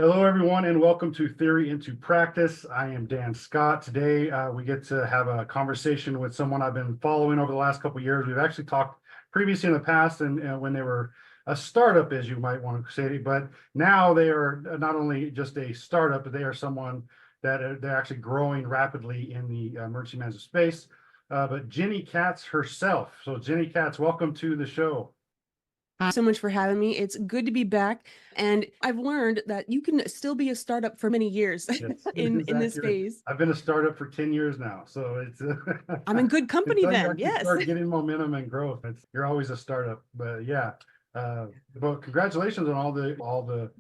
Hello, everyone, and welcome to Theory-N2-Practice. I am Dan Scott. Today, we get to have a conversation with someone I've been following over the last couple of years. We've actually talked previously in the past, and when they were a startup, as you might want to say, but now they are not only just a startup, but they are someone that they're actually growing rapidly in the emergency management space. But Ginny Katz herself. So, Ginny Katz, welcome to the show. Thanks so much for having me. It's good to be back. And I've learned that you can still be a startup for many years Yes, in this exactly. phase. I've been a startup for 10 years now, so it's I'm in good company until you then. actually Yes. start getting momentum and growth, you're always a startup. But yeah, but congratulations on all the.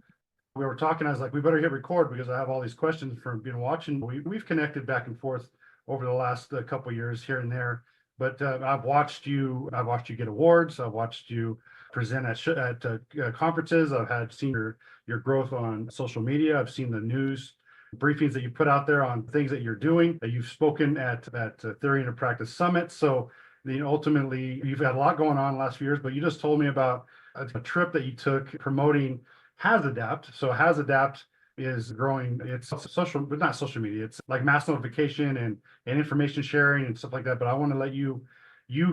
We were talking. I was like, we better hit record because I have all these questions from being watching. We've connected back and forth over the last couple of years here and there. But I've watched you. I've watched you get awards. I've watched you present at conferences. I've seen your growth on social media. I've seen the news briefings that you put out there on things that you're doing. You've spoken at Theory-N2-Practice Summit. So ultimately, you've had a lot going on the last few years. But you just told me about a trip that you took promoting HazAdapt. So HazAdapt is growing. It's social, but not social media. It's like mass notification and information sharing and stuff like that. But I want to let you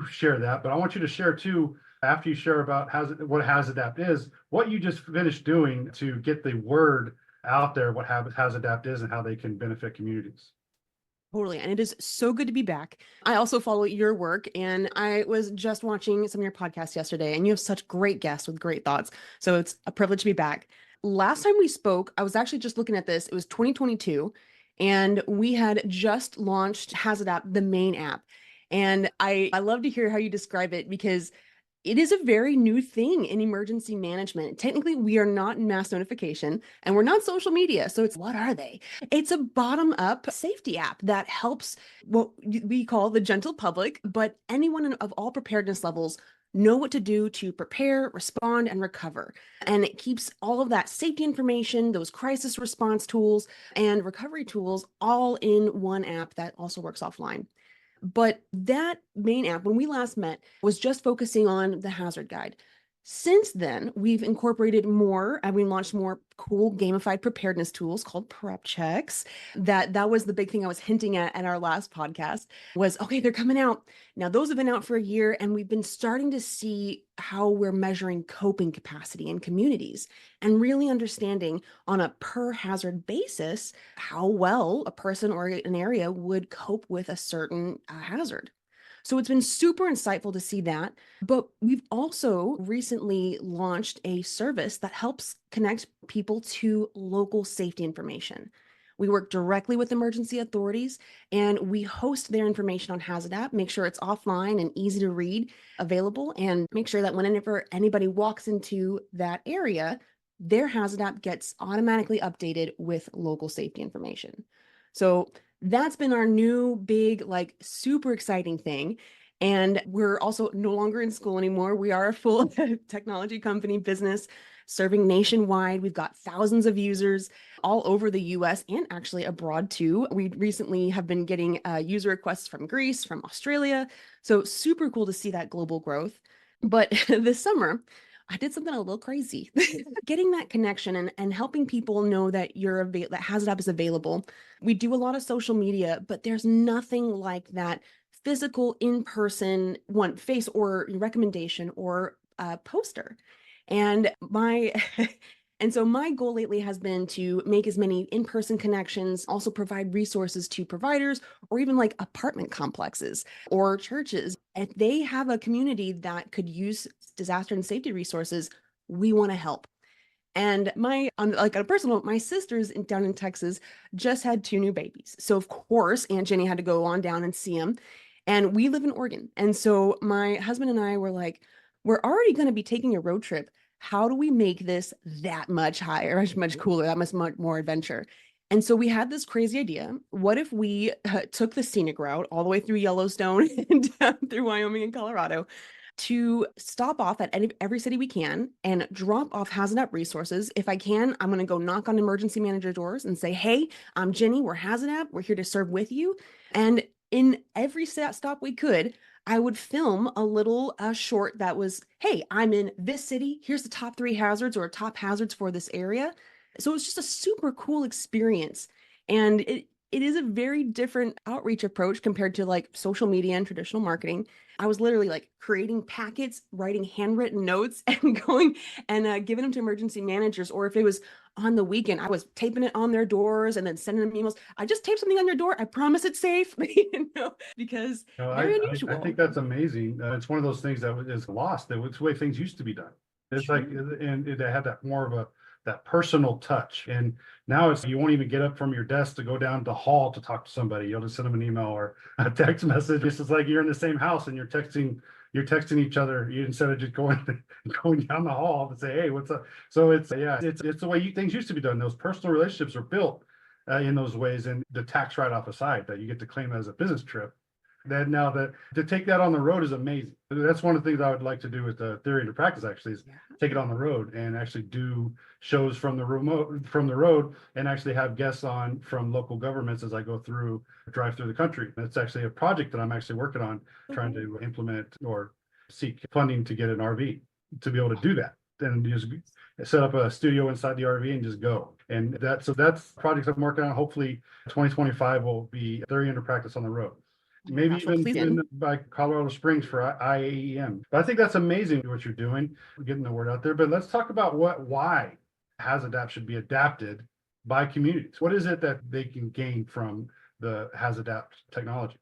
share that. But I want you to share too, after you share about what HazAdapt is, what you just finished doing to get the word out there, what HazAdapt is and how they can benefit communities. Totally. And it is so good to be back. I also follow your work, and I was just watching some of your podcasts yesterday, and you have such great guests with great thoughts. So it's a privilege to be back. Last time we spoke, I was actually just looking at this. It was 2022, and we had just launched HazAdapt, the main app. And I love to hear how you describe it because it is a very new thing in emergency management. Technically, we are not in mass notification and we're not social media. So it's what are they? It's a bottom-up safety app that helps what we call the gentle public, but anyone of all preparedness levels know what to do to prepare, respond, and recover. And it keeps all of that safety information, those crisis response tools, and recovery tools all in one app that also works offline. But that main app, when we last met, was just focusing on the hazard guide. Since then, we've incorporated more and we launched more cool gamified preparedness tools called prep checks. That was the big thing I was hinting at our last podcast was, okay, they're coming out. Now, those have been out for a year, and we've been starting to see how we're measuring coping capacity in communities and really understanding on a per hazard basis how well a person or an area would cope with a certain hazard. So it's been super insightful to see that. But we've also recently launched a service that helps connect people to local safety information. We work directly with emergency authorities, and we host their information on HazAdapt, make sure it's offline and easy to read, available, and make sure that whenever anybody walks into that area, their HazAdapt gets automatically updated with local safety information. So that's been our new big, like super exciting thing. And we're also no longer in school anymore. We are a full technology company business serving nationwide. We've got thousands of users all over the US and actually abroad too. We recently have been getting user requests from Greece, from Australia. So super cool to see that global growth. But this summer, I did something a little crazy. Getting that connection and helping people know that that HazAdapt is available. We do a lot of social media, but there's nothing like that physical in-person one face or recommendation or poster. And my and so my goal lately has been to make as many in-person connections, also provide resources to providers or even like apartment complexes or churches. If they have a community that could use disaster and safety resources, we want to help. And on a personal note, my sisters down in Texas just had 2 new babies. So of course, Aunt Jenny had to go on down and see them. And we live in Oregon. And so my husband and I were like, we're already going to be taking a road trip. How do we make this that much higher, much cooler, that much more adventure? And so we had this crazy idea. What if we took the scenic route all the way through Yellowstone and down through Wyoming and Colorado to stop off at every city we can and drop off HazAdapt resources. If I can, I'm going to go knock on emergency manager doors and say, hey, I'm Ginny, we're HazAdapt, we're here to serve with you. And in every stop we could, I would film a little short that was, hey, I'm in this city. Here's the top 3 hazards or top hazards for this area. So it's just a super cool experience. And it is a very different outreach approach compared to like social media and traditional marketing. I was literally like creating packets, writing handwritten notes, and going and giving them to emergency managers. Or if it was on the weekend, I was taping it on their doors and then sending them emails. I just taped something on your door. I promise it's safe, because No, very I think unusual. that's amazing. It's one of those things that is lost. That it's the way things used to be done. It's like, True. and it had that more of that personal touch. And now it's, you won't even get up from your desk to go down the hall to talk to somebody. You'll just send them an email or a text message. It's just like you're in the same house and you're texting each other, instead of just going down the hall to say, hey, what's up? So it's, yeah, it's the way things used to be done. Those personal relationships are built in those ways, and the tax write-off aside that you get to claim as a business trip. That now that to take that on the road is amazing. That's one of the things I would like to do with the Theory-N2-Practice, actually, is Yeah. take it on the road and actually do shows from the road, and actually have guests on from local governments as I drive through the country. That's actually a project that I'm actually working on, trying to implement or seek funding to get an RV to be able to do that. And just set up a studio inside the RV and just go. And that's projects I'm working on. Hopefully 2025 will be Theory-N2-Practice on the road. Oh my Maybe gosh, well, please even in. by Colorado Springs for IAEM. But I think that's amazing what you're doing, getting the word out there. But let's talk about why HazAdapt should be adapted by communities. What is it that they can gain from the HazAdapt technology?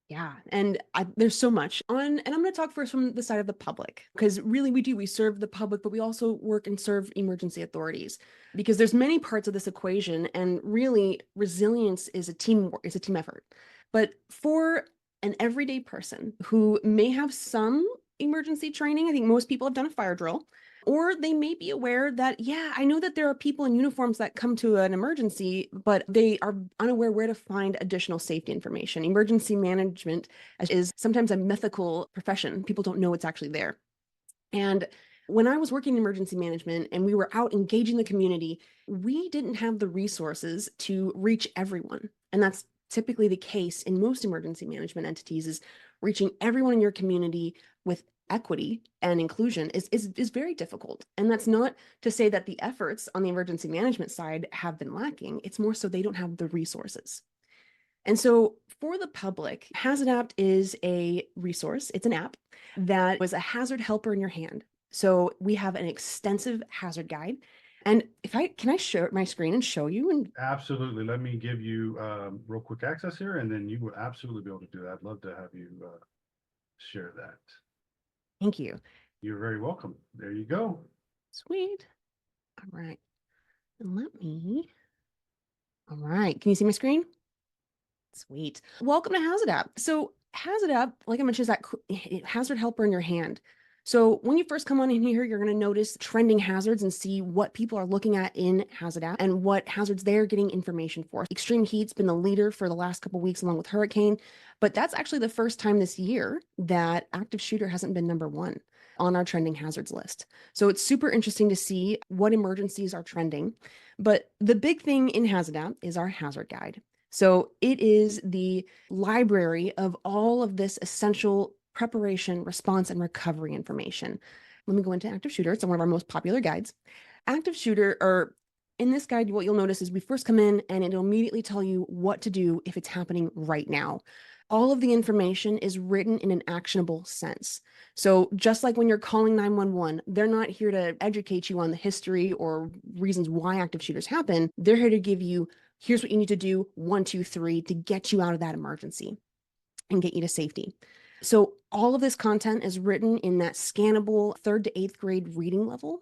Yeah, and there's so much on, and I'm going to talk first from the side of the public, because really we serve the public, but we also work and serve emergency authorities, because there's many parts of this equation, and really resilience is a teamwork, it's a team effort. But for an everyday person who may have some emergency training, I think most people have done a fire drill, or they may be aware that, yeah, I know that there are people in uniforms that come to an emergency, but they are unaware where to find additional safety information. Emergency management is sometimes a mythical profession. People don't know it's actually there. And when I was working in emergency management and we were out engaging the community, we didn't have the resources to reach everyone. And that's typically the case in most emergency management entities, is reaching everyone in your community with equity and inclusion is very difficult. And that's not to say that the efforts on the emergency management side have been lacking. It's more so they don't have the resources. And so for the public, HazAdapt is a resource. It's an app that was a hazard helper in your hand. So we have an extensive hazard guide. And can I share my screen and show you? And Absolutely. Let me give you real quick access here, and then you will absolutely be able to do that. I'd love to have you share that. thank you. You're very welcome. There you go. Sweet. All right. And all right. Can you see my screen? Sweet. Welcome to HazAdapt. So HazAdapt, like I mentioned, is that hazard helper in your hand. So when you first come on in here, you're going to notice trending hazards and see what people are looking at in HazAdapt and what hazards they're getting information for. Extreme heat's been the leader for the last couple of weeks, along with hurricane, but that's actually the first time this year that active shooter hasn't been #1 on our trending hazards list. So it's super interesting to see what emergencies are trending. But the big thing in HazAdapt is our hazard guide. So it is the library of all of this essential preparation, response, and recovery information. Let me go into active shooter. It's one of our most popular guides. Active shooter, or in this guide, what you'll notice is we first come in and it'll immediately tell you what to do if it's happening right now. All of the information is written in an actionable sense. So just like when you're calling 911, they're not here to educate you on the history or reasons why active shooters happen. They're here to give you, here's what you need to do, 1, 2, 3, to get you out of that emergency and get you to safety. So all of this content is written in that scannable 3rd to 8th grade reading level.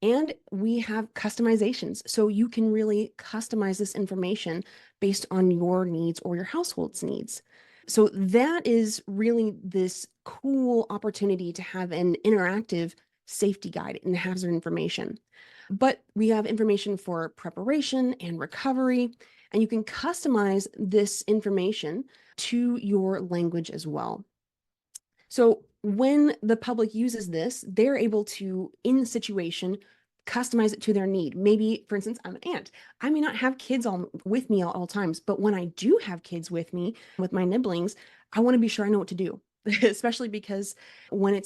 And we have customizations. So you can really customize this information based on your needs or your household's needs. So that is really this cool opportunity to have an interactive safety guide and hazard information. But we have information for preparation and recovery, and you can customize this information to your language as well. So when the public uses this, they're able to, in the situation, customize it to their need. Maybe, for instance, I'm an aunt. I may not have kids all with me all times, but when I do have kids with me, with my nibblings, I want to be sure I know what to do. Especially because when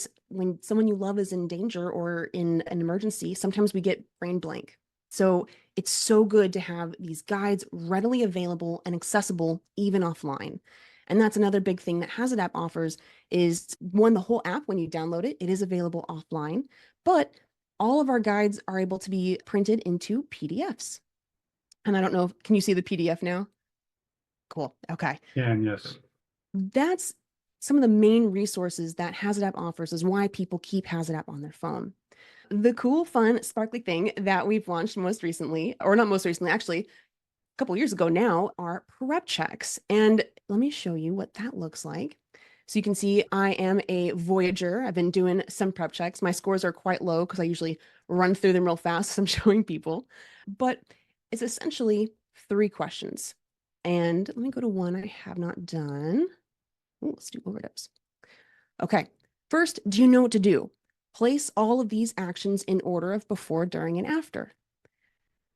someone you love is in danger or in an emergency, sometimes we get brain blank. So it's so good to have these guides readily available and accessible even offline. And that's another big thing that HazAdapt offers is one, the whole app, when you download it, it is available offline, but all of our guides are able to be printed into PDFs. And I don't know, can you see the PDF now? Cool. Okay. And yes, That's some of the main resources that HazAdapt offers is why people keep HazAdapt on their phone. The cool, fun, sparkly thing that we've launched most recently, or not most recently, actually, a couple years ago now, are prep checks. And let me show you what that looks like. So you can see I am a Voyager. I've been doing some prep checks. My scores are quite low because I usually run through them real fast as I'm showing people. But it's essentially 3 questions. And let me go to one I have not done. Ooh, let's do overdose. Okay. First, do you know what to do? Place all of these actions in order of before, during, and after.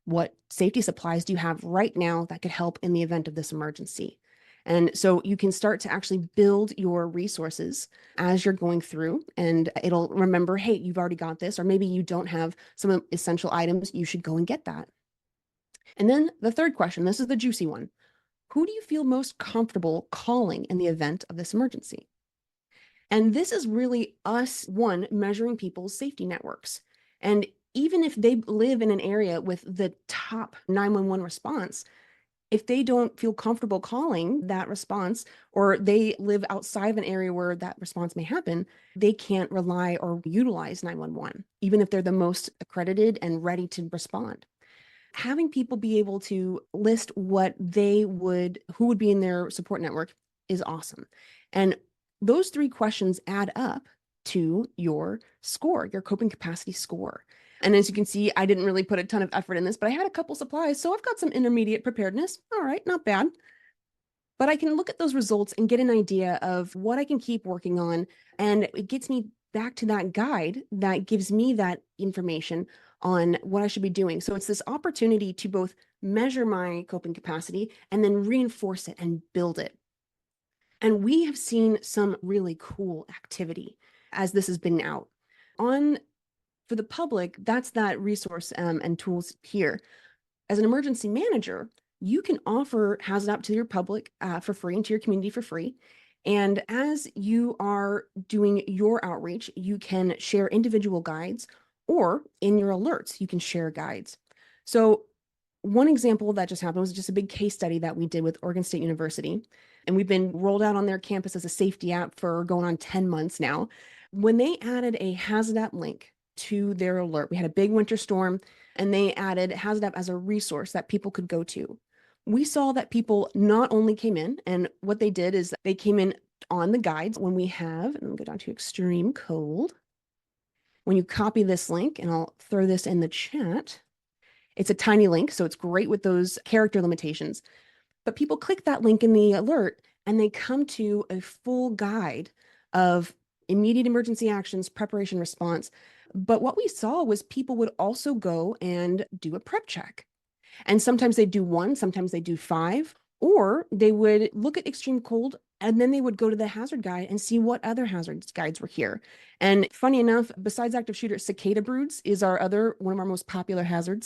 What safety supplies do you have right now that could help in the event of this emergency? And so you can start to actually build your resources as you're going through, and it'll remember, hey, you've already got this, or maybe you don't have some essential items, you should go and get that. And then the third question, this is the juicy one. Who do you feel most comfortable calling in the event of this emergency? And this is really us, one, measuring people's safety networks. And even if they live in an area with the top 911 response, if they don't feel comfortable calling that response, or they live outside of an area where that response may happen, they can't rely or utilize 911, even if they're the most accredited and ready to respond. Having people be able to list who would be in their support network is awesome. And those 3 questions add up to your score, your coping capacity score. And as you can see, I didn't really put a ton of effort in this, but I had a couple supplies. So I've got some intermediate preparedness. All right, not bad. But I can look at those results and get an idea of what I can keep working on. And it gets me back to that guide that gives me that information on what I should be doing. So it's this opportunity to both measure my coping capacity and then reinforce it and build it. And we have seen some really cool activity as this has been out. For the public, that's that resource and tools here. As an emergency manager, you can offer HazAdapt to your public for free and to your community for free. And as you are doing your outreach, you can share individual guides, or in your alerts, you can share guides. So one example that just happened was just a big case study that we did with Oregon State University. And we've been rolled out on their campus as a safety app for going on 10 months now. When they added a HazAdapt link to their alert, we had a big winter storm, and they added HazAdapt as a resource that people could go to. We saw that people not only came in, and what they did is they came in on the guides when we have, and I'll go down to extreme cold. When you copy this link, and I'll throw this in the chat, it's a tiny link, so it's great with those character limitations. But people click that link in the alert, and they come to a full guide of immediate emergency actions, preparation, response. But what we saw was people would also go and do a prep check. And sometimes they do 1, sometimes they do 5, or they would look at extreme cold and then they would go to the hazard guide and see what other hazard guides were here. And funny enough, besides active shooter, cicada broods is one of our most popular hazard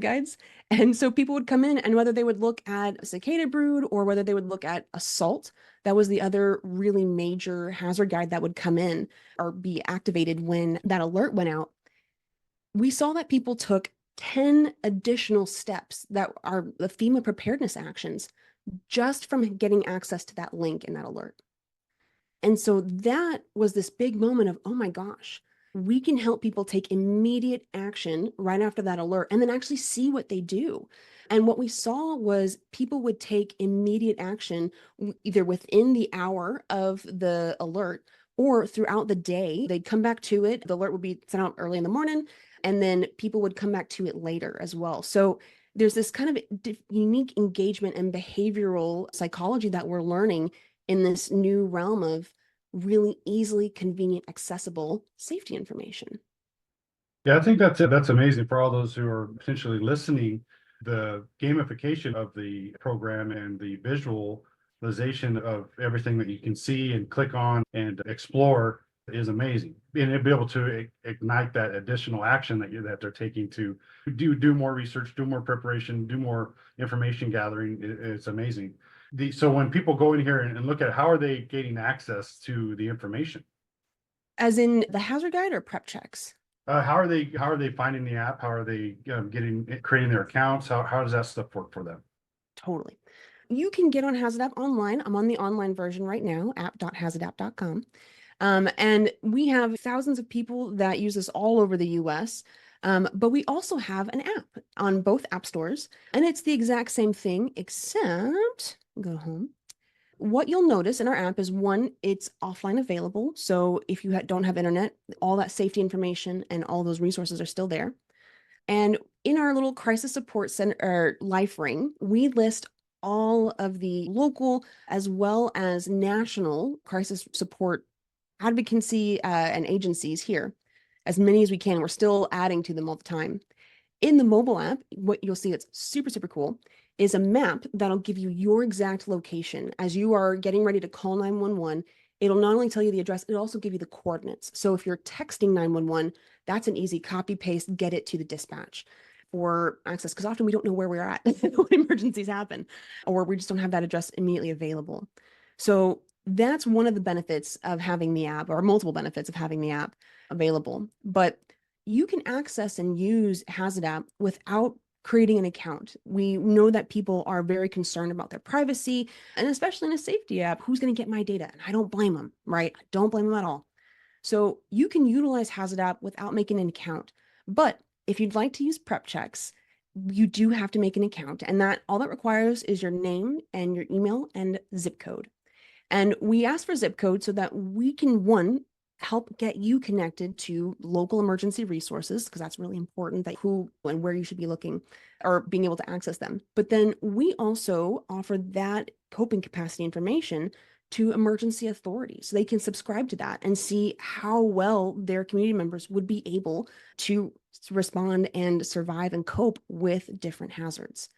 guides. And so people would come in, and whether they would look at cicada brood or whether they would look at assault, that was the other really major hazard guide that would come in or be activated when that alert went out. We saw that people took 10 additional steps that are the FEMA preparedness actions just from getting access to that link in that alert. And so that was this big moment of, oh my gosh, we can help people take immediate action right after that alert and then actually see what they do. And what we saw was people would take immediate action either within the hour of the alert or throughout the day. They'd come back to it. The alert would be sent out early in the morning, and then people would come back to it later as well. So there's this kind of unique engagement and behavioral psychology that we're learning in this new realm of really easily, convenient, accessible safety information. yeah, I think that's amazing for all those who are potentially listening. The gamification of the program and the visualization of everything that you can see and click on and explore is amazing. And be able to ignite that additional action that they're taking to do more research, do more preparation, do more information gathering. It's amazing. So when people go in here and look at how are they gaining access to the information? As in the hazard guide or prep checks? How are they finding the app? How are they creating their accounts? How does that stuff work for them? Totally. You can get on HazAdapt online. I'm on the online version right now, app.hazadapt.com. And we have thousands of people that use this all over the US. But we also have an app on both app stores, and it's the exact same thing, except go home. What you'll notice in our app is one, it's offline available. So if you don't have internet, all that safety information and all those resources are still there. And in our little crisis support center or life ring, we list all of the local as well as national crisis support advocacy and agencies here, as many as we can. We're still adding to them all the time. In the mobile app, what you'll see that's super, super cool is a map that'll give you your exact location. As you are getting ready to call 911, it'll not only tell you the address, it'll also give you the coordinates. So if you're texting 911, that's an easy copy paste, get it to the dispatch for access. Because often we don't know where we're at when emergencies happen, or we just don't have that address immediately available. So that's one of the benefits of having the app, or multiple benefits of having the app available. But you can access and use HazAdapt without creating an account. We know that people are very concerned about their privacy, and especially in a safety app, who's going to get my data? And I don't blame them, right? I don't blame them at all. So you can utilize HazAdapt without making an account. But if you'd like to use prep checks, you do have to make an account. And that all that requires is your name and your email and zip code. And we ask for zip code so that we can, one, help get you connected to local emergency resources, because that's really important, that who and where you should be looking or being able to access them. But then we also offer that coping capacity information to emergency authorities, so they can subscribe to that and see how well their community members would be able to respond and survive and cope with different hazards.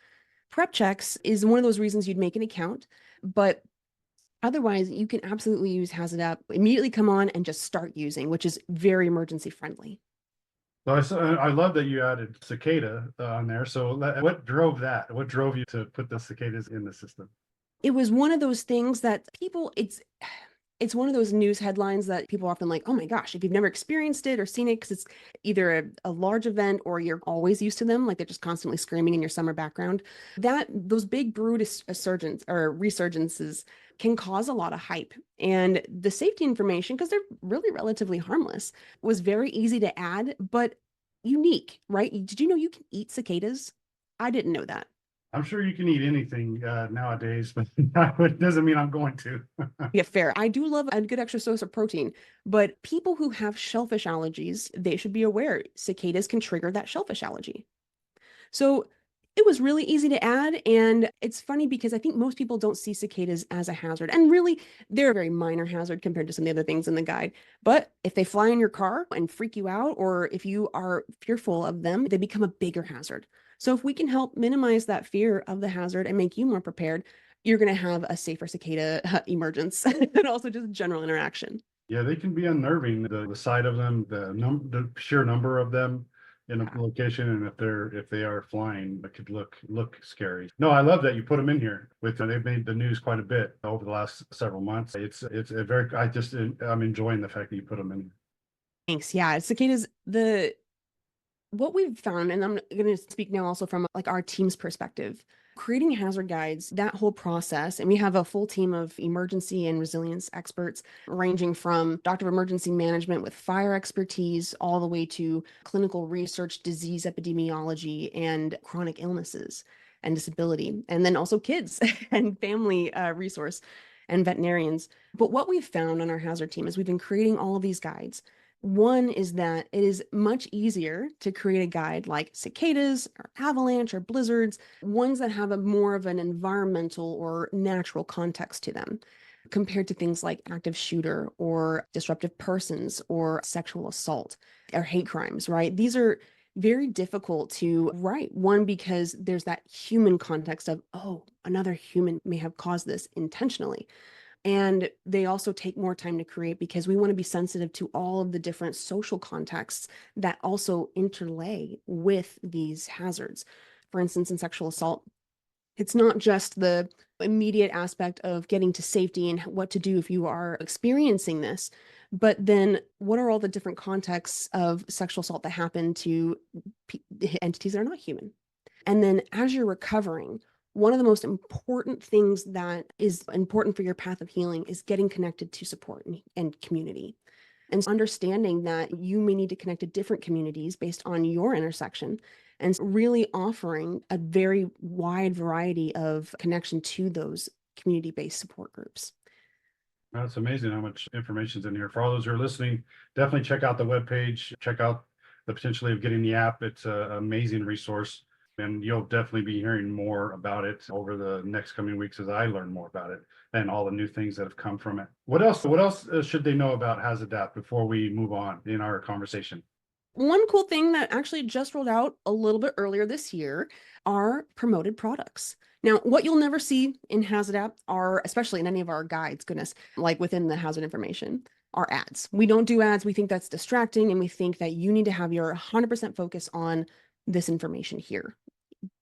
Prep checks is one of those reasons you'd make an account, but otherwise, you can absolutely use HazAdapt, immediately come on and just start using, which is very emergency friendly. So I love that you added cicada on there. So what drove that? What drove you to put the cicadas in the system? It was one of those things that it's one of those news headlines that people are often like, oh my gosh, if you've never experienced it or seen it, because it's either a large event or you're always used to them, like they're just constantly screaming in your summer background, that those big brood resurgences can cause a lot of hype. And the safety information, because they're really relatively harmless, was very easy to add, but unique, right? Did you know you can eat cicadas? I didn't know that. I'm sure you can eat anything nowadays, but it doesn't mean I'm going to. Yeah, fair. I do love a good extra source of protein, but people who have shellfish allergies, they should be aware cicadas can trigger that shellfish allergy. So it was really easy to add. And it's funny because I think most people don't see cicadas as a hazard. And really, they're a very minor hazard compared to some of the other things in the guide. But if they fly in your car and freak you out, or if you are fearful of them, they become a bigger hazard. So if we can help minimize that fear of the hazard and make you more prepared, you're going to have a safer cicada emergence and also just general interaction. Yeah, they can be unnerving. The sight of them, the sheer number of them in a location, and if they are flying, it could look scary. No, I love that you put them in here. They've made the news quite a bit over the last several months. It's a very I'm enjoying the fact that you put them in. Thanks. Yeah, cicadas, what we've found, and I'm going to speak now also from like our team's perspective, creating hazard guides, that whole process, and we have a full team of emergency and resilience experts, ranging from doctor of emergency management with fire expertise all the way to clinical research, disease epidemiology, and chronic illnesses and disability, and then also kids and family resource and veterinarians. But what we've found on our hazard team is we've been creating all of these guides. One is that it is much easier to create a guide like cicadas or avalanche or blizzards, ones that have more of an environmental or natural context to them, compared to things like active shooter or disruptive persons or sexual assault or hate crimes, right? These are very difficult to write. One, because there's that human context of, oh, another human may have caused this intentionally. And they also take more time to create because we want to be sensitive to all of the different social contexts that also interlay with these hazards. For instance, in sexual assault, it's not just the immediate aspect of getting to safety and what to do if you are experiencing this, but then what are all the different contexts of sexual assault that happen to entities that are not human? And then as you're recovering, one of the most important things that is important for your path of healing is getting connected to support and community. And understanding that you may need to connect to different communities based on your intersection, and really offering a very wide variety of connection to those community-based support groups. That's amazing how much information's in here. For all those who are listening, definitely check out the webpage, check out the potential of getting the app. It's an amazing resource, and you'll definitely be hearing more about it over the next coming weeks as I learn more about it and all the new things that have come from it. What else should they know about HazAdapt before we move on in our conversation? One cool thing that actually just rolled out a little bit earlier this year are promoted products. Now, what you'll never see in HazAdapt are, especially in any of our guides, goodness, like within the hazard information, are ads. We don't do ads. We think that's distracting, and we think that you need to have your 100% focus on this information here.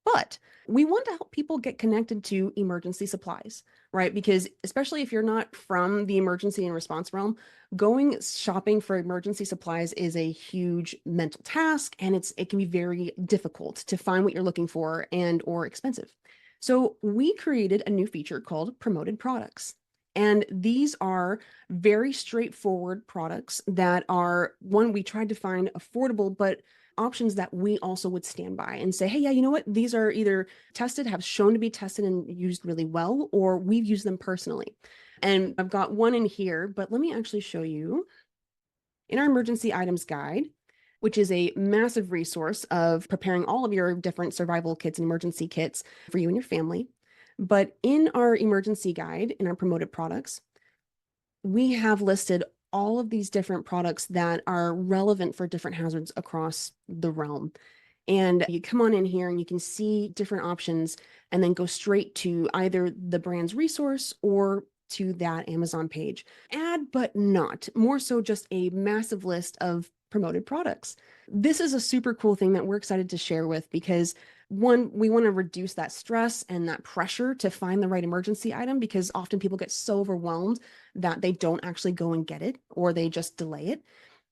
But we want to help people get connected to emergency supplies, right? Because especially if you're not from the emergency and response realm, going shopping for emergency supplies is a huge mental task, and it can be very difficult to find what you're looking for and or expensive. So we created a new feature called promoted products. And these are very straightforward products that are, one, we tried to find affordable, but options that we also would stand by and say, hey, yeah, you know what? These are either tested, have shown to be tested and used really well, or we've used them personally. And I've got one in here, but let me actually show you in our emergency items guide, which is a massive resource of preparing all of your different survival kits and emergency kits for you and your family. But in our emergency guide, in our promoted products, we have listed all of these different products that are relevant for different hazards across the realm. And you come on in here and you can see different options and then go straight to either the brand's resource or to that Amazon page. Add, but not. More so just a massive list of promoted products. This is a super cool thing that we're excited to share with because one, we want to reduce that stress and that pressure to find the right emergency item because often people get so overwhelmed that they don't actually go and get it or they just delay it.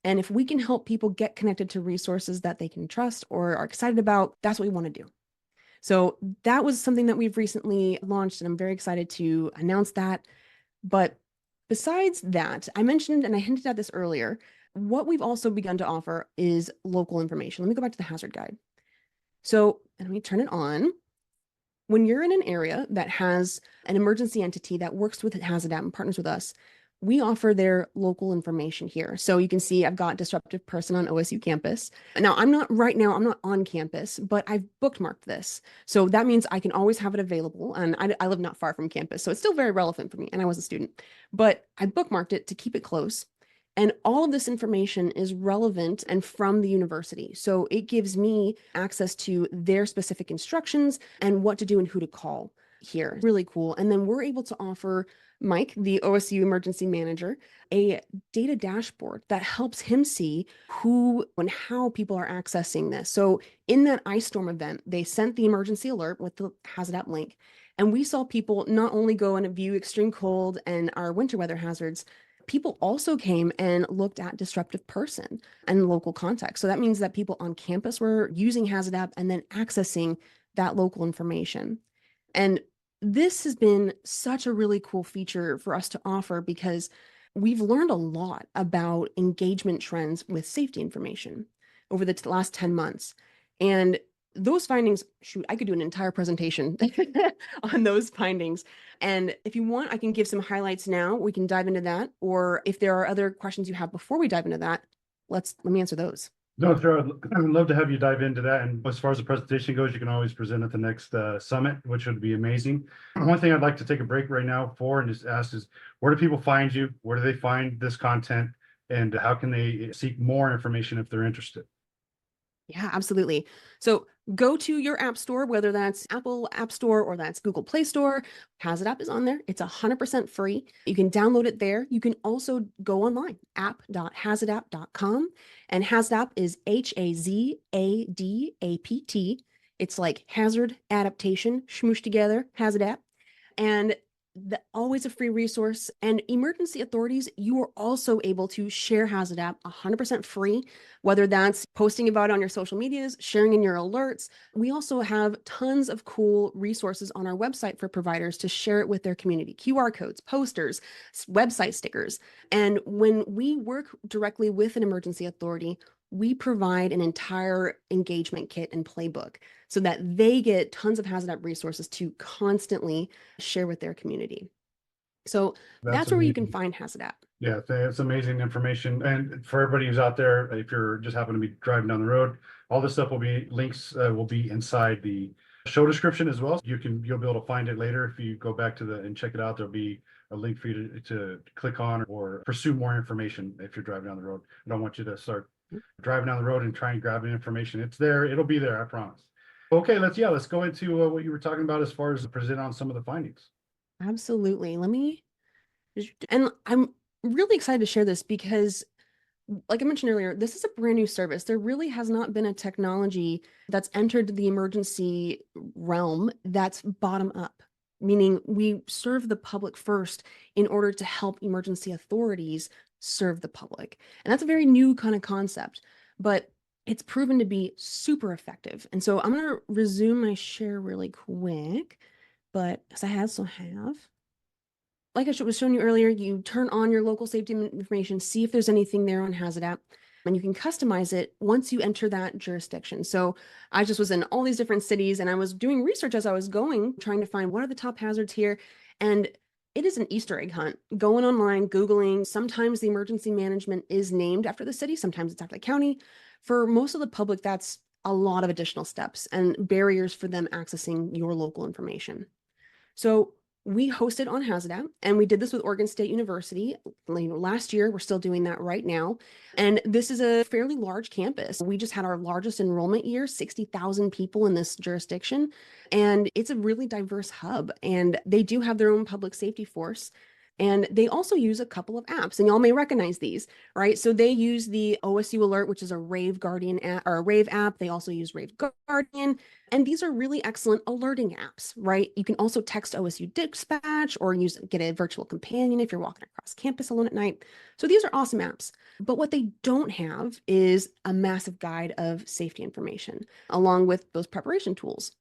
And if we can help people get connected to resources that they can trust or are excited about, that's what we want to do. So that was something that we've recently launched, and I'm very excited to announce that. But besides that, I mentioned, and I hinted at this earlier, what we've also begun to offer is local information. Let me go back to the hazard guide. So let me turn it on. When you're in an area that has an emergency entity that works with HazAdapt and partners with us, we offer their local information here. So you can see I've got disruptive person on OSU campus. Now, I'm not on campus, but I've bookmarked this. So that means I can always have it available. And I live not far from campus, so it's still very relevant for me. And I was a student, but I bookmarked it to keep it close. And all of this information is relevant and from the university. So it gives me access to their specific instructions and what to do and who to call here. Really cool. And then we're able to offer Mike, the OSU emergency manager, a data dashboard that helps him see who and how people are accessing this. So in that ice storm event, they sent the emergency alert with the HazAdapt link. And we saw people not only go and view extreme cold and our winter weather hazards, people also came and looked at disruptive person and local context. So that means that people on campus were using HazAdapt and then accessing that local information. And this has been such a really cool feature for us to offer because we've learned a lot about engagement trends with safety information over the last 10 months. And those findings, shoot, I could do an entire presentation on those findings. And if you want, I can give some highlights now. We can dive into that. Or if there are other questions you have before we dive into that, let me answer those. No, sure. I'd love to have you dive into that. And as far as the presentation goes, you can always present at the next summit, which would be amazing. One thing I'd like to take a break right now for and just ask is, where do people find you? Where do they find this content? And how can they seek more information if they're interested? Yeah, absolutely. So go to your app store, whether that's Apple App Store or that's Google Play Store. HazAdapt is on there. It's 100% free. You can download it there. You can also go online, app.hazadapt.com. And HazAdapt is HazAdapt. It's like hazard adaptation, smoosh together, HazAdapt. And always a free resource. And emergency authorities, you are also able to share HazAdapt 100% free, whether that's posting about it on your social medias, sharing in your alerts. We also have tons of cool resources on our website for providers to share it with their community: QR codes, posters, website stickers. And when we work directly with an emergency authority, we provide an entire engagement kit and playbook so that they get tons of HazAdapt resources to constantly share with their community. So That's that's where you can amazing. find HazAdapt. Yeah, it's amazing information. And for everybody who's out there, if you're just happen to be driving down the road, all this stuff will be links will be inside the show description as well. You'll be able to find it later if you go back to and check it out. There'll be a link for you to click on or pursue more information if you're driving down the road. I don't want you to start driving down the road and try and grab information. It's there. It'll be there. I promise. Okay, let's go into what you were talking about as far as present on some of the findings. Absolutely. And I'm really excited to share this because, like I mentioned earlier, this is a brand new service. There really has not been a technology that's entered the emergency realm that's bottom up, meaning we serve the public first in order to help emergency authorities serve the public. And that's a very new kind of concept, but it's proven to be super effective. And so I'm going to resume my share really quick, but as I also have, like I was showing you earlier, you turn on your local safety information, see if there's anything there on HazAdapt, and you can customize it once you enter that jurisdiction. So I just was in all these different cities and I was doing research as I was going, trying to find what are the top hazards here. And it is an Easter egg hunt. Going online, Googling, sometimes the emergency management is named after the city, sometimes it's after the county. For most of the public, that's a lot of additional steps and barriers for them accessing your local information. So we hosted on HazAdapt, and we did this with Oregon State University last year. We're still doing that right now. And this is a fairly large campus. We just had our largest enrollment year, 60,000 people in this jurisdiction. And it's a really diverse hub. And they do have their own public safety force. And they also use a couple of apps, and y'all may recognize these, right? So they use the OSU Alert, which is a Rave Guardian app or a Rave app. They also use Rave Guardian. And these are really excellent alerting apps, right? You can also text OSU Dispatch or get a virtual companion if you're walking across campus alone at night. So these are awesome apps. But what they don't have is a massive guide of safety information along with those preparation tools.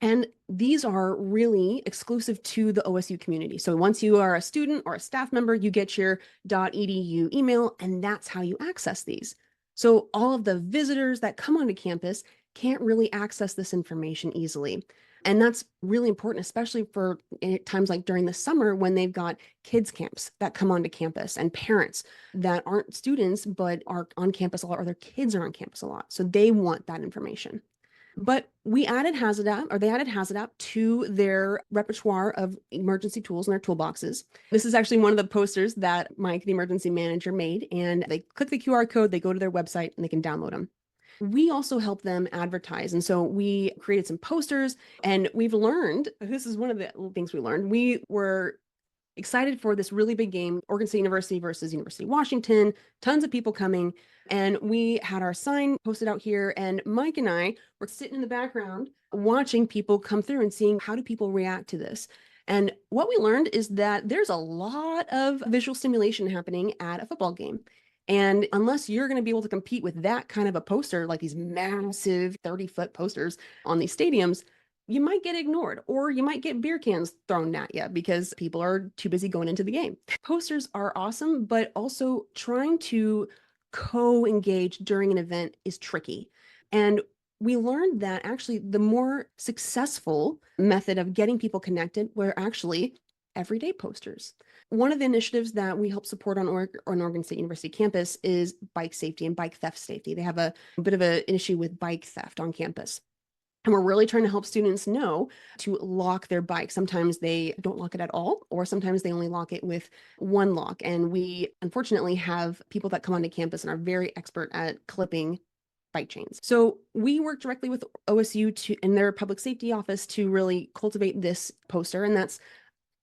And these are really exclusive to the OSU community. So once you are a student or a staff member, you get your .edu email, and that's how you access these. So all of the visitors that come onto campus can't really access this information easily. And that's really important, especially for times like during the summer when they've got kids camps that come onto campus and parents that aren't students but are on campus a lot, or their kids are on campus a lot. So they want that information. But we added HazAdapt, or they added HazAdapt to their repertoire of emergency tools in their toolboxes. This is actually one of the posters that Mike, the emergency manager, made. And they click the QR code, they go to their website, and they can download them. We also help them advertise. And so we created some posters, and we've learned, this is one of the things we learned. We were excited for this really big game, Oregon State University versus University of Washington, tons of people coming. And we had our sign posted out here, and Mike and I were sitting in the background watching people come through and seeing how do people react to this. And what we learned is that there's a lot of visual stimulation happening at a football game. And unless you're going to be able to compete with that kind of a poster, like these massive 30-foot posters on these stadiums, you might get ignored, or you might get beer cans thrown at you because people are too busy going into the game. Posters are awesome, but also trying to co-engage during an event is tricky. And we learned that actually the more successful method of getting people connected were actually everyday posters. One of the initiatives that we help support on Oregon State University campus is bike safety and bike theft safety. They have a bit of an issue with bike theft on campus. And we're really trying to help students know to lock their bike. Sometimes they don't lock it at all, or sometimes they only lock it with one lock. And we unfortunately have people that come onto campus and are very expert at clipping bike chains. So we work directly with OSU in their public safety office to really cultivate this poster. And that's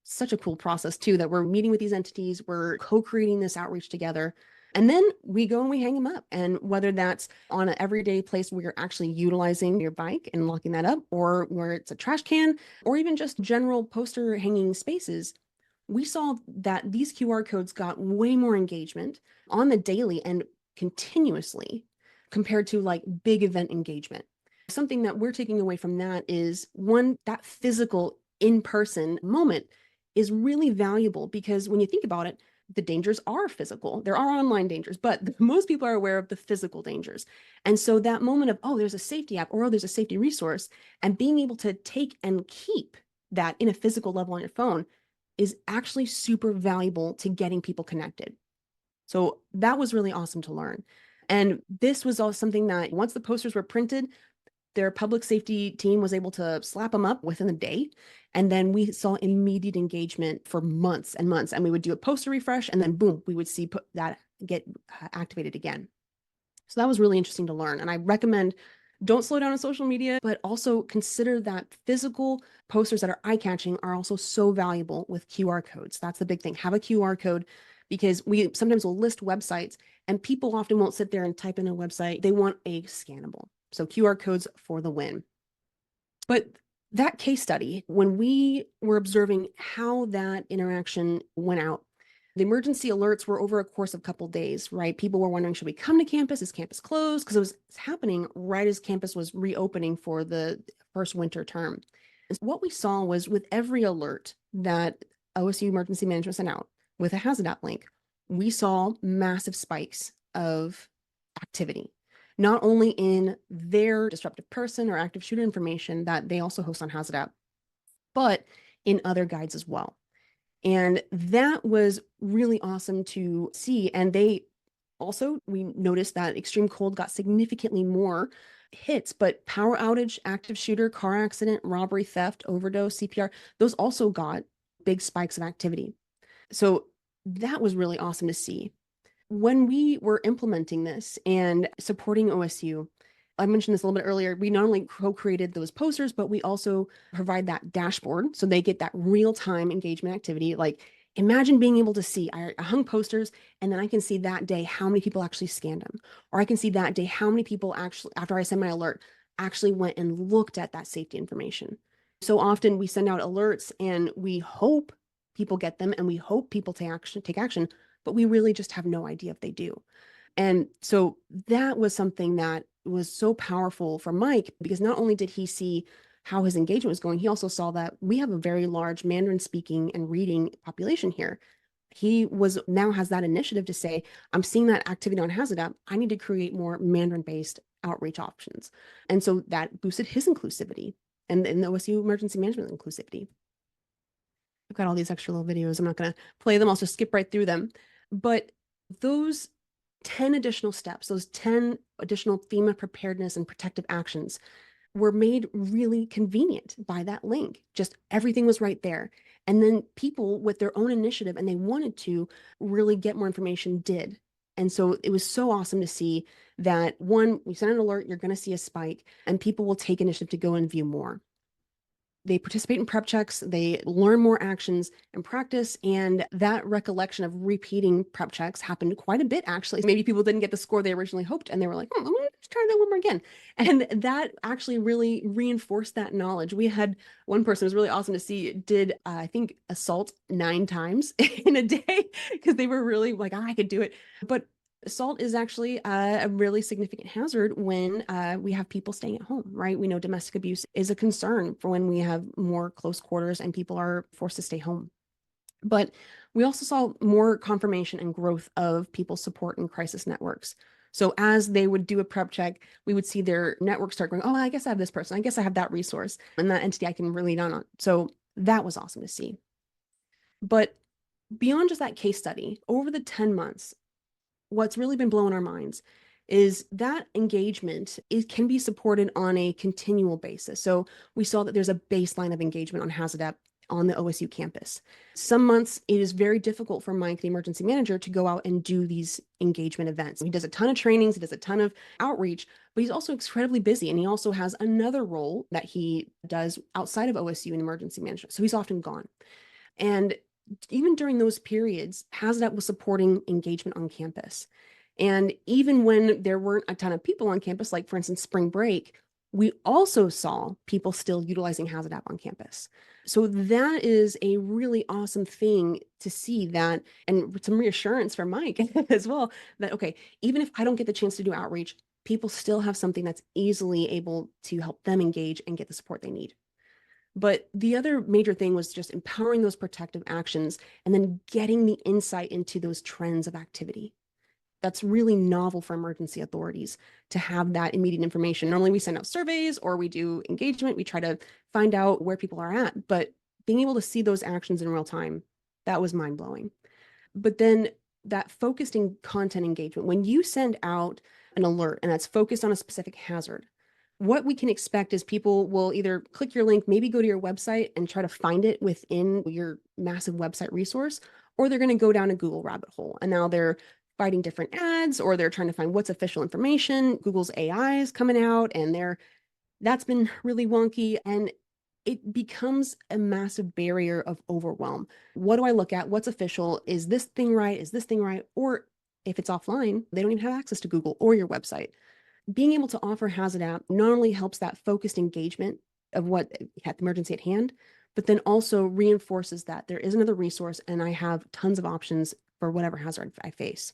such a cool process too, that we're meeting with these entities, we're co-creating this outreach together. And then we go and we hang them up. And whether that's on an everyday place where you're actually utilizing your bike and locking that up, or where it's a trash can, or even just general poster hanging spaces, we saw that these QR codes got way more engagement on the daily and continuously compared to like big event engagement. Something that we're taking away from that is one, that physical in-person moment is really valuable, because when you think about it, the dangers are physical. There are online dangers, but most people are aware of the physical dangers. And so that moment of, oh, there's a safety app, or oh, there's a safety resource, and being able to take and keep that in a physical level on your phone is actually super valuable to getting people connected. So that was really awesome to learn. And this was all something that once the posters were printed, their public safety team was able to slap them up within a day. And then we saw immediate engagement for months and months. And we would do a poster refresh, and then boom, we would see that get activated again. So that was really interesting to learn. And I recommend, don't slow down on social media, but also consider that physical posters that are eye-catching are also so valuable with QR codes. That's the big thing. Have a QR code, because we sometimes will list websites and people often won't sit there and type in a website. They want a scannable. So QR codes for the win. But that case study, when we were observing how that interaction went out, the emergency alerts were over a course of a couple of days, right? People were wondering, should we come to campus? Is campus closed? Because it was happening right as campus was reopening for the first winter term. And what we saw was, with every alert that OSU Emergency Management sent out with a HazAdapt link, we saw massive spikes of activity, not only in their disruptive person or active shooter information that they also host on HazAdapt, but in other guides as well. And that was really awesome to see. And we noticed that extreme cold got significantly more hits, but power outage, active shooter, car accident, robbery, theft, overdose, CPR, those also got big spikes of activity. So that was really awesome to see. When we were implementing this and supporting OSU, I mentioned this a little bit earlier, we not only co-created those posters, but we also provide that dashboard so they get that real-time engagement activity. Like, imagine being able to see, I hung posters, and then I can see that day how many people actually scanned them. Or I can see that day how many people actually, after I send my alert, actually went and looked at that safety information. So often we send out alerts and we hope people get them and we hope people take action, but we really just have no idea if they do. And so that was something that was so powerful for Mike, because not only did he see how his engagement was going, he also saw that we have a very large Mandarin speaking and reading population here. He now has that initiative to say, I'm seeing that activity on HazAdapt. I need to create more Mandarin-based outreach options. And so that boosted his inclusivity and the OSU emergency management inclusivity. I've got all these extra little videos. I'm not going to play them. I'll just skip right through them. But those 10 additional steps, those 10 additional FEMA preparedness and protective actions were made really convenient by that link. Just everything was right there. And then people with their own initiative and they wanted to really get more information did. And so it was so awesome to see that, one, we send an alert, you're going to see a spike, and people will take initiative to go and view more. They participate in prep checks, they learn more actions and practice, and that recollection of repeating prep checks happened quite a bit, actually. Maybe people didn't get the score they originally hoped, and they were like, I'm gonna try that one more again. And that actually really reinforced that knowledge. We had one person, it was really awesome to see, did, I think, assault 9 times in a day, because they were really like, I could do it. But assault is actually a really significant hazard when we have people staying at home, right? We know domestic abuse is a concern for when we have more close quarters and people are forced to stay home. But we also saw more confirmation and growth of people's support in crisis networks. So as they would do a prep check, we would see their network start going, oh, I guess I have this person. I guess I have that resource and that entity I can really lean on. So that was awesome to see. But beyond just that case study, over the 10 months, what's really been blowing our minds is that engagement can be supported on a continual basis. So we saw that there's a baseline of engagement on HazAdapt on the OSU campus. Some months it is very difficult for Mike, the emergency manager, to go out and do these engagement events. He does a ton of trainings, he does a ton of outreach, but he's also incredibly busy. And he also has another role that he does outside of OSU in emergency management. So he's often gone. And even during those periods, HazAdapt was supporting engagement on campus. And even when there weren't a ton of people on campus, like for instance, spring break, we also saw people still utilizing HazAdapt on campus. So that is a really awesome thing to see that, and some reassurance from Mike as well, that, okay, even if I don't get the chance to do outreach, people still have something that's easily able to help them engage and get the support they need. But the other major thing was just empowering those protective actions and then getting the insight into those trends of activity. That's really novel for emergency authorities to have that immediate information. Normally we send out surveys or we do engagement. We try to find out where people are at, but being able to see those actions in real time, that was mind blowing. But then that focused in content engagement, when you send out an alert and that's focused on a specific hazard, what we can expect is people will either click your link, maybe go to your website and try to find it within your massive website resource, or they're going to go down a Google rabbit hole. And now they're fighting different ads, or they're trying to find what's official information. Google's AI is coming out and that's been really wonky. And it becomes a massive barrier of overwhelm. What do I look at? What's official? Is this thing right? Is this thing right? Or if it's offline, they don't even have access to Google or your website. Being able to offer HazAdapt not only helps that focused engagement of what had the emergency at hand, but then also reinforces that there is another resource and I have tons of options for whatever hazard I face.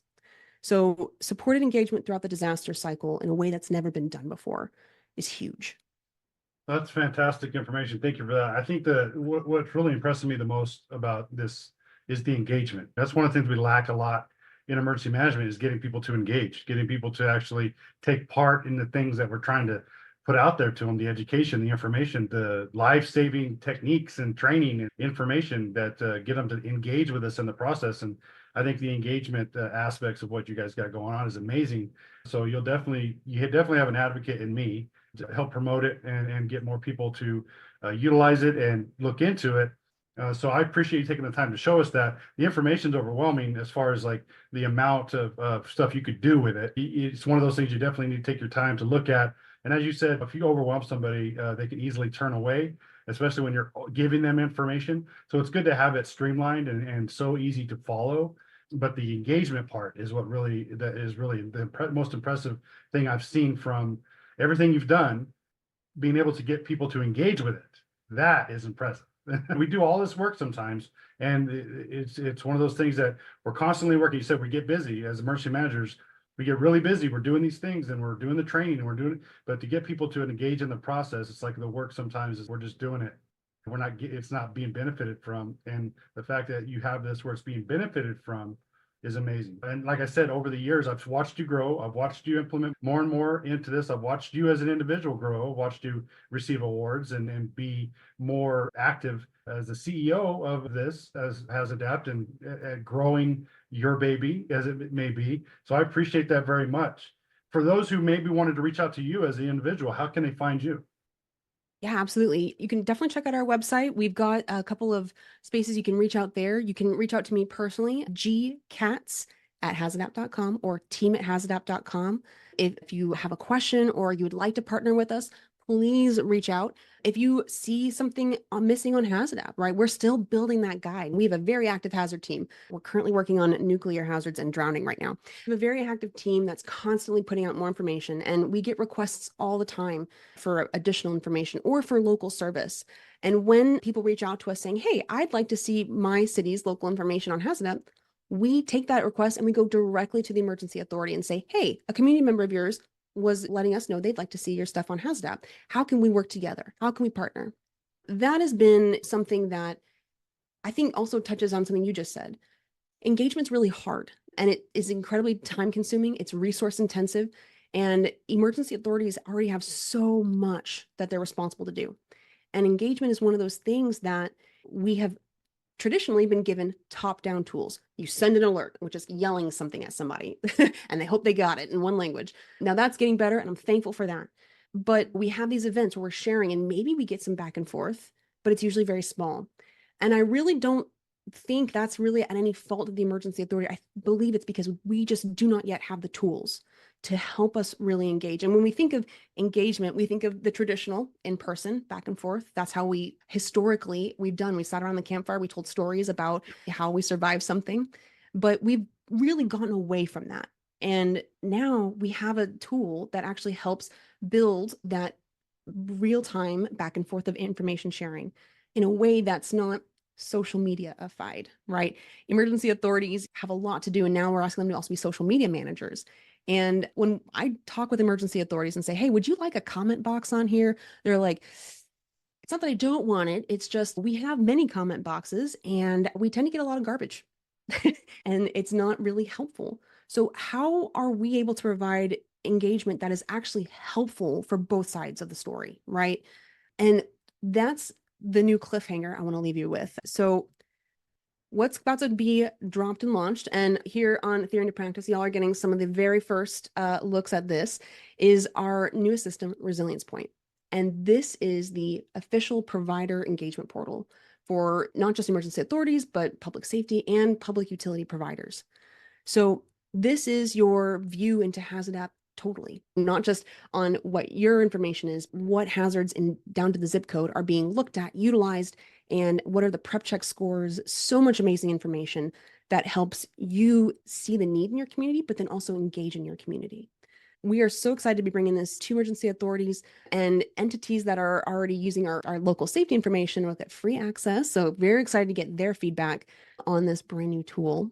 So supported engagement throughout the disaster cycle in a way that's never been done before is huge. That's fantastic information. Thank you for that. I think what's really impressing me the most about this is the engagement. That's one of the things we lack a lot in emergency management, is getting people to engage, getting people to actually take part in the things that we're trying to put out there to them, the education, the information, the life-saving techniques and training and information that get them to engage with us in the process. And I think the engagement aspects of what you guys got going on is amazing. So you definitely have an advocate in me to help promote it and get more people to utilize it and look into it. So I appreciate you taking the time to show us that. The information is overwhelming as far as like the amount of stuff you could do with it. It's one of those things you definitely need to take your time to look at. And as you said, if you overwhelm somebody, they can easily turn away, especially when you're giving them information. So it's good to have it streamlined and so easy to follow. But the engagement part is what really, that is really the most impressive thing I've seen from everything you've done. Being able to get people to engage with it, that is impressive. We do all this work sometimes, and it's one of those things that we're constantly working. You said we get busy as emergency managers. We get really busy. We're doing these things and we're doing the training and we're doing it. But to get people to engage in the process, it's like the work sometimes is we're just doing it. It's not being benefited from. And the fact that you have this where it's being benefited from is amazing. And like I said, over the years, I've watched you grow. I've watched you implement more and more into this. I've watched you as an individual grow, watched you receive awards and be more active as the CEO of this, as HazAdapt, and growing your baby as it may be. So I appreciate that very much. For those who maybe wanted to reach out to you as the individual, how can they find you? Yeah, absolutely. You can definitely check out our website. We've got a couple of spaces you can reach out there. You can reach out to me personally, gkatz@hazadapt.com or team@hazadapt.com. If you have a question or you would like to partner with us, please reach out. If you see something missing on HazAdapt, right? We're still building that guide. We have a very active hazard team. We're currently working on nuclear hazards and drowning right now. We have a very active team that's constantly putting out more information, and we get requests all the time for additional information or for local service. And when people reach out to us saying, hey, I'd like to see my city's local information on HazAdapt, we take that request and we go directly to the emergency authority and say, hey, a community member of yours was letting us know they'd like to see your stuff on HazAdapt. How can we work together? How can we partner? That has been something that I think also touches on something you just said. Engagement's really hard and it is incredibly time consuming. It's resource intensive, and emergency authorities already have so much that they're responsible to do. And engagement is one of those things that we have traditionally been given top-down tools. You send an alert, which is yelling something at somebody, and they hope they got it in one language. Now that's getting better, and I'm thankful for that. But we have these events where we're sharing, and maybe we get some back and forth, but it's usually very small. And I really don't think that's really at any fault of the emergency authority. I believe it's because we just do not yet have the tools to help us really engage. And when we think of engagement, we think of the traditional in person, back and forth. That's how we historically we've done. We sat around the campfire, we told stories about how we survived something, but we've really gotten away from that. And now we have a tool that actually helps build that real-time back and forth of information sharing in a way that's not social media-ified, right? Emergency authorities have a lot to do, and now we're asking them to also be social media managers. And when I talk with emergency authorities and say, hey, would you like a comment box on here? They're like, it's not that I don't want it. It's just we have many comment boxes and we tend to get a lot of garbage and it's not really helpful. So how are we able to provide engagement that is actually helpful for both sides of the story, right? And that's the new cliffhanger I want to leave you with. So what's about to be dropped and launched, and here on Theory-N2-Practice, y'all are getting some of the very first looks at this, is our newest system, Resilience Point. And this is the official provider engagement portal for not just emergency authorities, but public safety and public utility providers. So this is your view into HazAdapt totally, not just on what your information is, what hazards in down to the zip code are being looked at, utilized, and what are the prep check scores. So much amazing information that helps you see the need in your community, but then also engage in your community. We are so excited to be bringing this to emergency authorities and entities that are already using our local safety information will get free access. So very excited to get their feedback on this brand new tool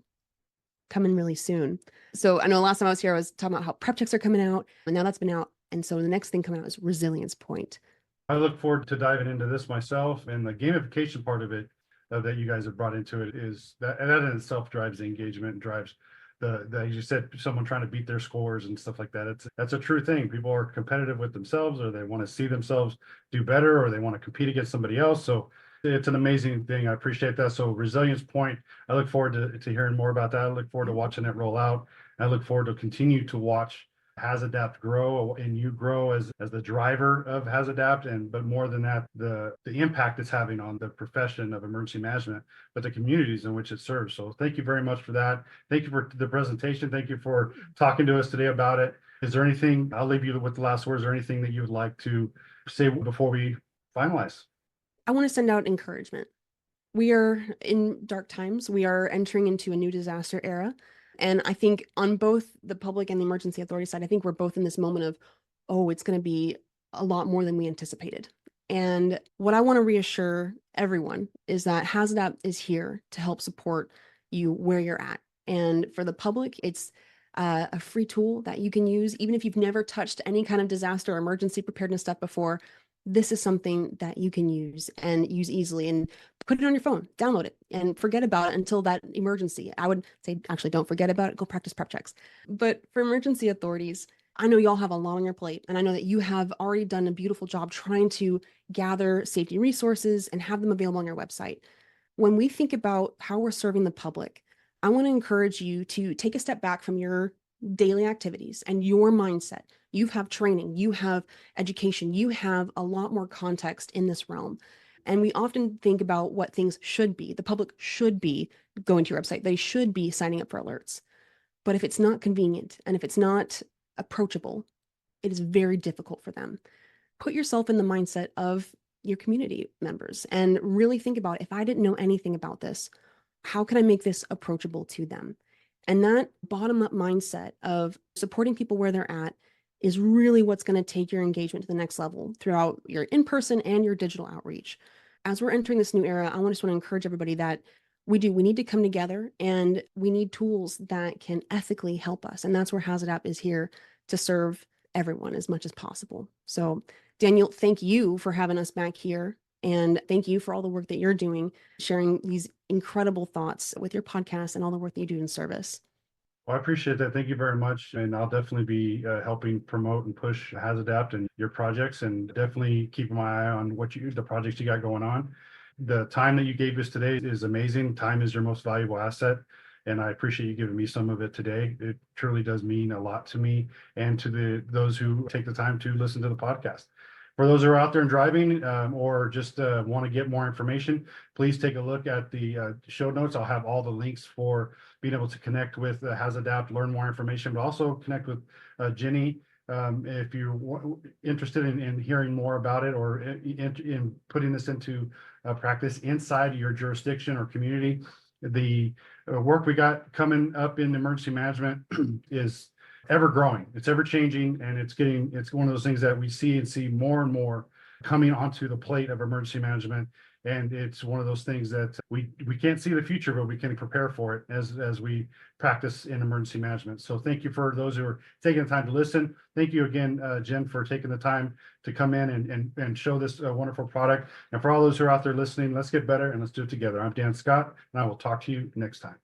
coming really soon. So I know last time I was here, I was talking about how prep checks are coming out, and now that's been out. And so the next thing coming out is Resilience Point. I look forward to diving into this myself, and the gamification part of it that you guys have brought into it is that in itself drives the engagement, drives the as you said, someone trying to beat their scores and stuff like that. That's a true thing. People are competitive with themselves, or they want to see themselves do better, or they want to compete against somebody else. So it's an amazing thing. I appreciate that. So Resilience Point, I look forward to hearing more about that. I look forward to watching it roll out. I look forward to continue to watch HazAdapt grow and you grow as the driver of HazAdapt, but more than that, the impact it's having on the profession of emergency management, but the communities in which it serves. So thank you very much for that. Thank you for the presentation. Thank you for talking to us today about it. Is there anything, I'll leave you with the last words, or anything that you would like to say before we finalize? I want to send out encouragement. We are in dark times. We are entering into a new disaster era. And I think on both the public and the emergency authority side, I think we're both in this moment of, oh, it's going to be a lot more than we anticipated. And what I want to reassure everyone is that HazAdapt is here to help support you where you're at. And for the public, it's a free tool that you can use, even if you've never touched any kind of disaster or emergency preparedness stuff before. This is something that you can use and use easily, and put it on your phone, download it, and forget about it until that emergency. I would say, actually, don't forget about it. Go practice prep checks. But for emergency authorities, I know y'all have a lot on your plate, and I know that you have already done a beautiful job trying to gather safety resources and have them available on your website. When we think about how we're serving the public, I want to encourage you to take a step back from your daily activities and your mindset. You have training, you have education, you have a lot more context in this realm. And we often think about what things should be. The public should be going to your website. They should be signing up for alerts. But if it's not convenient and if it's not approachable, it is very difficult for them. Put yourself in the mindset of your community members and really think about, if I didn't know anything about this, how can I make this approachable to them? And that bottom-up mindset of supporting people where they're at is really what's going to take your engagement to the next level throughout your in-person and your digital outreach. As we're entering this new era, I just want to encourage everybody that we need to come together, and we need tools that can ethically help us. And that's where HazAdapt is here to serve everyone as much as possible. So Daniel, thank you for having us back here. And thank you for all the work that you're doing, sharing these incredible thoughts with your podcast and all the work that you do in service. Well, I appreciate that. Thank you very much. And I'll definitely be helping promote and push HazAdapt and your projects, and definitely keep my eye on the projects you got going on. The time that you gave us today is amazing. Time is your most valuable asset. And I appreciate you giving me some of it today. It truly does mean a lot to me and to those who take the time to listen to the podcast. For those who are out there and driving or just want to get more information, please take a look at the show notes. I'll have all the links for being able to connect with HazAdapt, learn more information, but also connect with Ginny. If you're interested in hearing more about it or in putting this into practice inside your jurisdiction or community, the work we got coming up in emergency management is ever growing. It's ever changing, and it's one of those things that we see more and more coming onto the plate of emergency management. And it's one of those things that we can't see the future, but we can prepare for it as we practice in emergency management. So thank you for those who are taking the time to listen. Thank you again, Jen, for taking the time to come in and show this wonderful product. And for all those who are out there listening, let's get better and let's do it together. I'm Dan Scott, and I will talk to you next time.